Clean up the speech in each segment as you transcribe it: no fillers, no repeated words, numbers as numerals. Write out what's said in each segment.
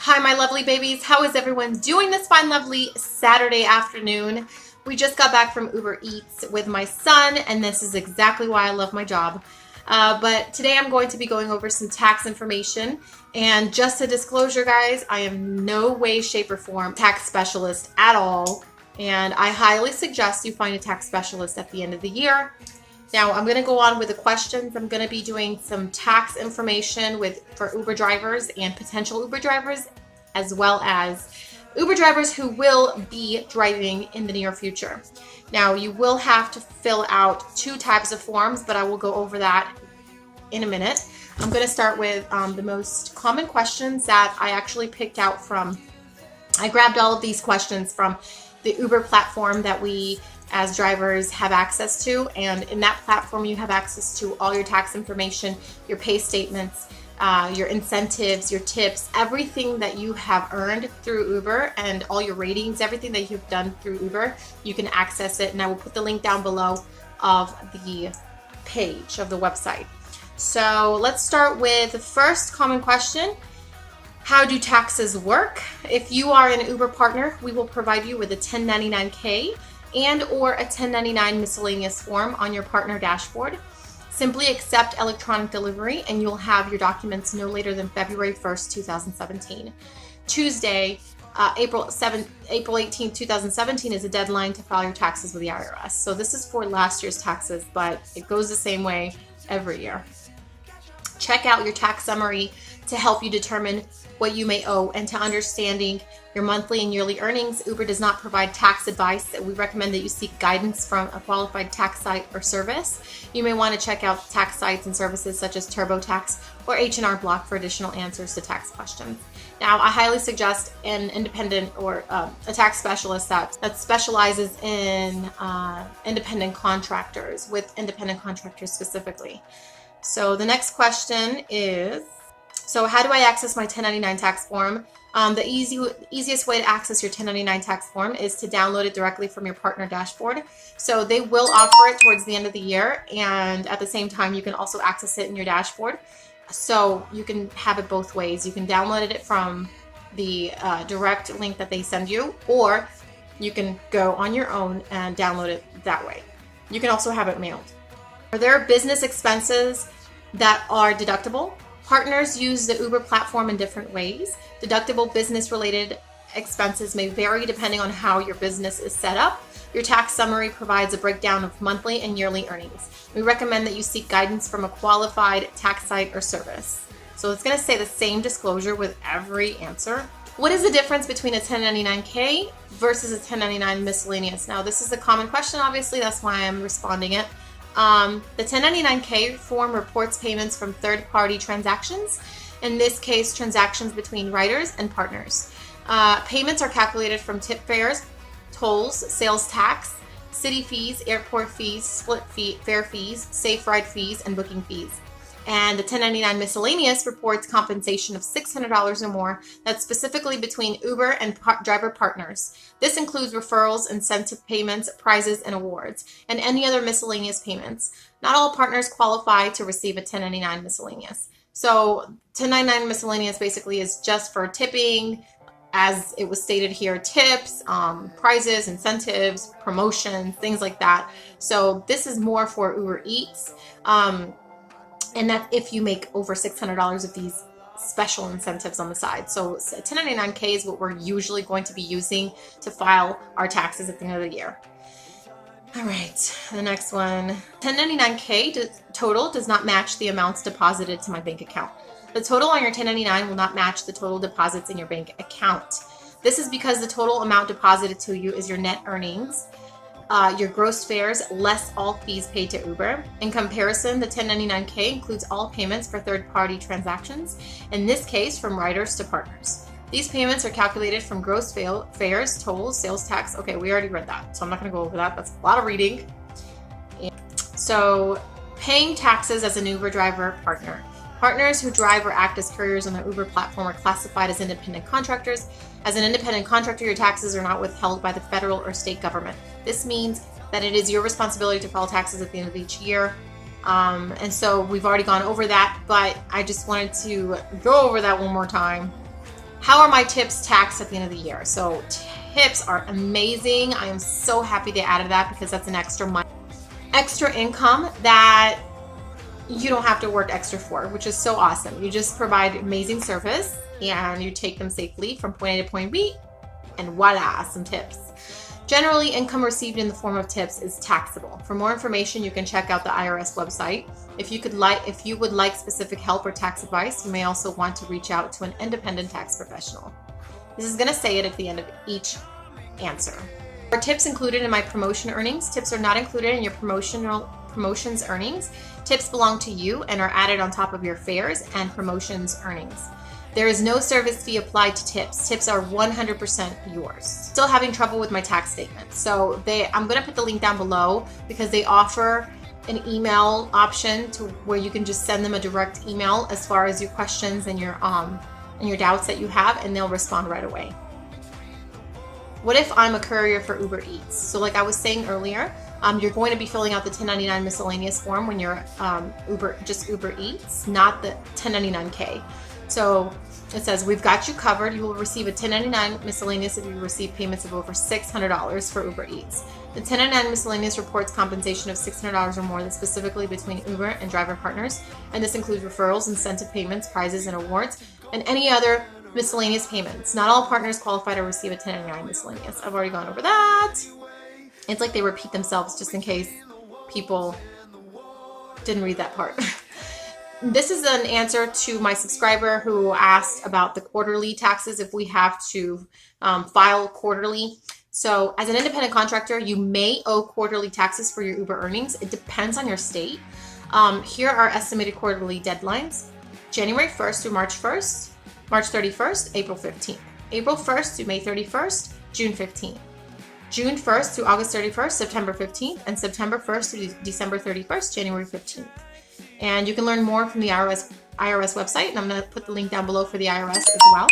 Hi, my lovely babies. How is everyone doing this fine, lovely Saturday afternoon? We just got back from Uber Eats with my son, and this is exactly why I love my job. But today I'm going to be going over some tax information. And just a disclosure, guys, I am no way, shape, or form tax specialist at all. And I highly suggest you find a tax specialist at the end of the year. Now, I'm going to go on with the questions. I'm going to be doing some tax information for Uber drivers and potential Uber drivers, as well as Uber drivers who will be driving in the near future. Now, you will have to fill out 2 types of forms, but I will go over that in a minute. I'm going to start with the most common questions that I actually picked out from. I grabbed all of these questions from the Uber platform that we as drivers have access to, and in that platform you have access to all your tax information, your pay statements, your incentives, your tips, everything that you have earned through Uber, and all your ratings, everything that you've done through Uber. You can access it, and I will put the link down below of the page of the website. So let's start with the first common question. How do taxes work? If you are an Uber partner, we will provide you with a 1099-K and or a 1099 miscellaneous form on your partner dashboard. Simply accept electronic delivery and you'll have your documents no later than February 1st, 2017. Tuesday, April 18th, 2017 is the deadline to file your taxes with the IRS. So this is for last year's taxes, but it goes the same way every year. Check out your tax summary to help you determine what you may owe, and to understanding your monthly and yearly earnings. Uber does not provide tax advice. We recommend that you seek guidance from a qualified tax site or service. You may want to check out tax sites and services such as TurboTax or H&R Block for additional answers to tax questions. Now, I highly suggest an independent or a tax specialist that specializes in independent contractors, with independent contractors specifically. So the next question is, so how do I access my 1099 tax form? The easiest way to access your 1099 tax form is to download it directly from your partner dashboard. So they will offer it towards the end of the year, and at the same time you can also access it in your dashboard. So you can have it both ways. You can download it from the direct link that they send you, or you can go on your own and download it that way. You can also have it mailed. Are there business expenses that are deductible? Partners use the Uber platform in different ways. Deductible business-related expenses may vary depending on how your business is set up. Your tax summary provides a breakdown of monthly and yearly earnings. We recommend that you seek guidance from a qualified tax site or service. So it's going to say the same disclosure with every answer. What is the difference between a 1099-K versus a 1099 miscellaneous? Now, this is a common question, obviously, that's why I'm responding it. The 1099-K form reports payments from third-party transactions. In this case, transactions between riders and partners. Payments are calculated from tip fares, tolls, sales tax, city fees, airport fees, split fare fees, safe ride fees, and booking fees. And the 1099 miscellaneous reports compensation of $600 or more that's specifically between Uber and driver partners. This includes referrals, incentive payments, prizes, and awards, and any other miscellaneous payments. Not all partners qualify to receive a 1099 miscellaneous. So 1099 miscellaneous basically is just for tipping, as it was stated here, tips, prizes, incentives, promotions, things like that. So this is more for Uber Eats. And that's if you make over $600 of these special incentives on the side. So 1099-K is what we're usually going to be using to file our taxes at the end of the year. All right, the next one. 1099-K total does not match the amounts deposited to my bank account. The total on your 1099 will not match the total deposits in your bank account. This is because the total amount deposited to you is your net earnings, your gross fares less all fees paid to Uber. In comparison, the 1099-K includes all payments for third-party transactions, in this case from riders to partners. These payments are calculated from gross fares, tolls, sales tax. Okay, we already read that, so I'm not going to go over that. That's a lot of reading. So, paying taxes as an Uber driver partner. Partners who drive or act as couriers on the Uber platform are classified as independent contractors. As an independent contractor, your taxes are not withheld by the federal or state government. This means that it is your responsibility to file taxes at the end of each year. And so we've already gone over that, but I just wanted to go over that one more time. How are my tips taxed at the end of the year? So tips are amazing. I am so happy they added that because that's an extra money, extra income that you don't have to work extra for, which is so awesome. You just provide amazing service and you take them safely from point A to point B, and voila, some tips. Generally, income received in the form of tips is taxable. For more information, you can check out the IRS website. If you would like specific help or tax advice, you may also want to reach out to an independent tax professional. This is going to say it at the end of each answer. Are tips included in my promotion earnings? Tips are not included in your promotions earnings. Tips belong to you and are added on top of your fares and promotions earnings. There is no service fee applied to tips. Tips are 100% yours. Still having trouble with my tax statement. So I'm going to put the link down below because they offer an email option to where you can just send them a direct email as far as your questions and your doubts that you have, and they'll respond right away. What if I'm a courier for Uber Eats? So like I was saying earlier, you're going to be filling out the 1099 miscellaneous form when you're Uber Eats, not the 1099K. So it says, we've got you covered. You will receive a 1099 miscellaneous if you receive payments of over $600 for Uber Eats. The 1099 miscellaneous reports compensation of $600 or more that's specifically between Uber and driver partners, and this includes referrals, incentive payments, prizes, and awards, and any other miscellaneous payments. Not all partners qualify to receive a 1099 miscellaneous. I've already gone over that. It's like they repeat themselves just in case people didn't read that part. This is an answer to my subscriber who asked about the quarterly taxes, if we have to file quarterly. So as an independent contractor, you may owe quarterly taxes for your Uber earnings. It depends on your state. Here are estimated quarterly deadlines. January 1st through March 1st, March 31st, April 15th. April 1st through May 31st, June 15th. June 1st through August 31st, September 15th, and September 1st through December 31st, January 15th. And you can learn more from the IRS website, and I'm going to put the link down below for the IRS as well.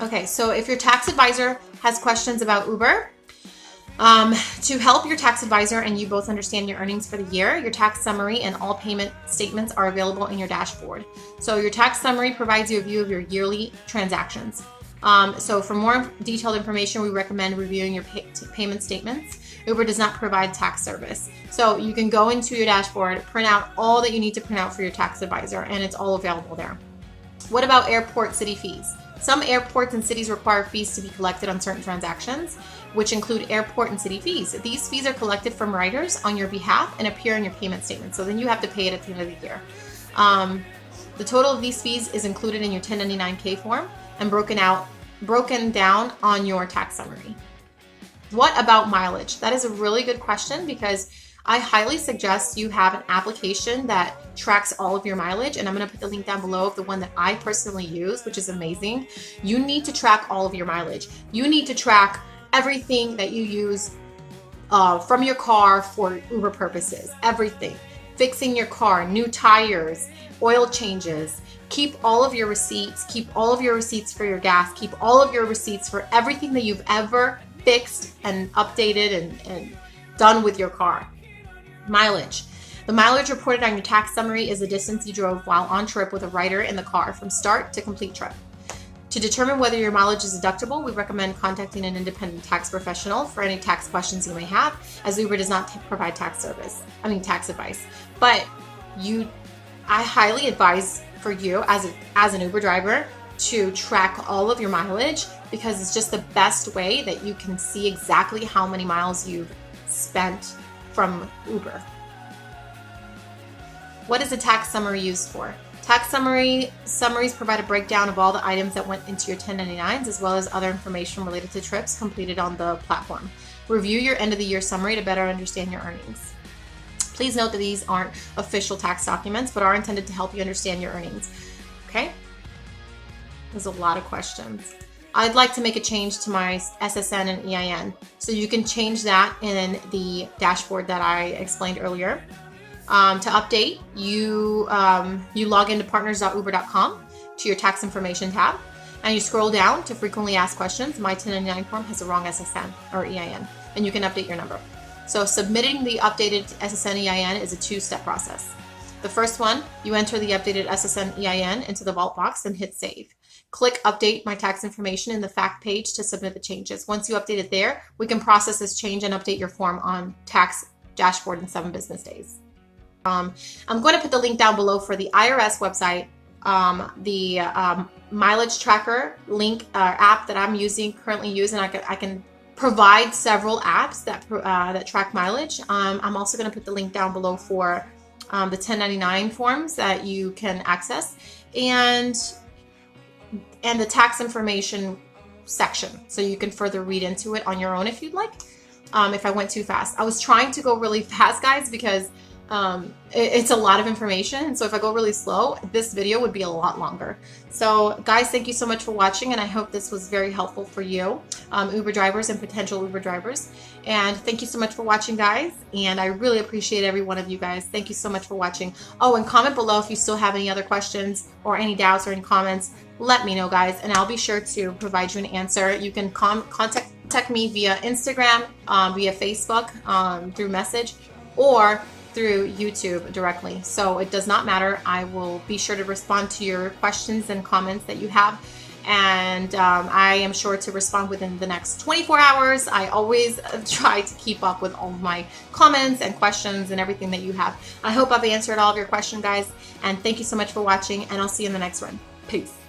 Okay, so if your tax advisor has questions about Uber, to help your tax advisor and you both understand your earnings for the year, your tax summary and all payment statements are available in your dashboard. So your tax summary provides you a view of your yearly transactions. So for more detailed information, we recommend reviewing your payment statements. Uber does not provide tax service. So you can go into your dashboard, print out all that you need to print out for your tax advisor, and it's all available there. What about airport city fees? Some airports and cities require fees to be collected on certain transactions, which include airport and city fees. These fees are collected from riders on your behalf and appear in your payment statement. So then you have to pay it at the end of the year. The total of these fees is included in your 1099K form and broken down on your tax summary. What about mileage? That is a really good question because I highly suggest you have an application that tracks all of your mileage, and I'm going to put the link down below of the one that I personally use, which is amazing. You need to track all of your mileage. You need to track everything that you use from your car for Uber purposes, everything. Fixing your car, new tires, oil changes. Keep all of your receipts. Keep all of your receipts for your gas. Keep all of your receipts for everything that you've ever fixed and updated and done with your car. Mileage. The mileage reported on your tax summary is the distance you drove while on trip with a rider in the car from start to complete trip. To determine whether your mileage is deductible, we recommend contacting an independent tax professional for any tax questions you may have, as Uber does not provide tax advice. But I highly advise for you as an Uber driver to track all of your mileage, because it's just the best way that you can see exactly how many miles you've spent from Uber. What is a tax summary used for? Tax summaries provide a breakdown of all the items that went into your 1099s, as well as other information related to trips completed on the platform. Review your end of the year summary to better understand your earnings. Please note that these aren't official tax documents, but are intended to help you understand your earnings. Okay? There's a lot of questions. I'd like to make a change to my SSN and EIN. So you can change that in the dashboard that I explained earlier. To update, you log into partners.uber.com to your tax information tab, and you scroll down to frequently asked questions. My 1099 form has the wrong SSN or EIN, and you can update your number. So submitting the updated SSN EIN is a two-step process. The first one, you enter the updated SSN EIN into the vault box and hit save. click update my tax information in the fact page to submit the changes. Once you update it there, we can process this change and update your form on tax dashboard in 7 business days. I'm going to put the link down below for the IRS website, the mileage tracker link app that I'm currently using. I can provide several apps that track mileage. I'm also going to put the link down below for the 1099 forms that you can access, and the tax information section, so you can further read into it on your own if you'd like. If I went too fast, I was trying to go really fast, guys, because it's a lot of information. So if I go really slow, this video would be a lot longer. So guys, thank you so much for watching, and I hope this was very helpful for you, Uber drivers and potential Uber drivers. And thank you so much for watching, guys, and I really appreciate every one of you guys. Thank you so much for watching. Oh, and comment below if you still have any other questions or any doubts or any comments. Let me know, guys, and I'll be sure to provide you an answer. You can contact me via Instagram, via Facebook, through message, or through YouTube directly. So it does not matter. I will be sure to respond to your questions and comments that you have. And I am sure to respond within the next 24 hours. I always try to keep up with all of my comments and questions and everything that you have. I hope I've answered all of your questions, guys. And thank you so much for watching, and I'll see you in the next one. Peace.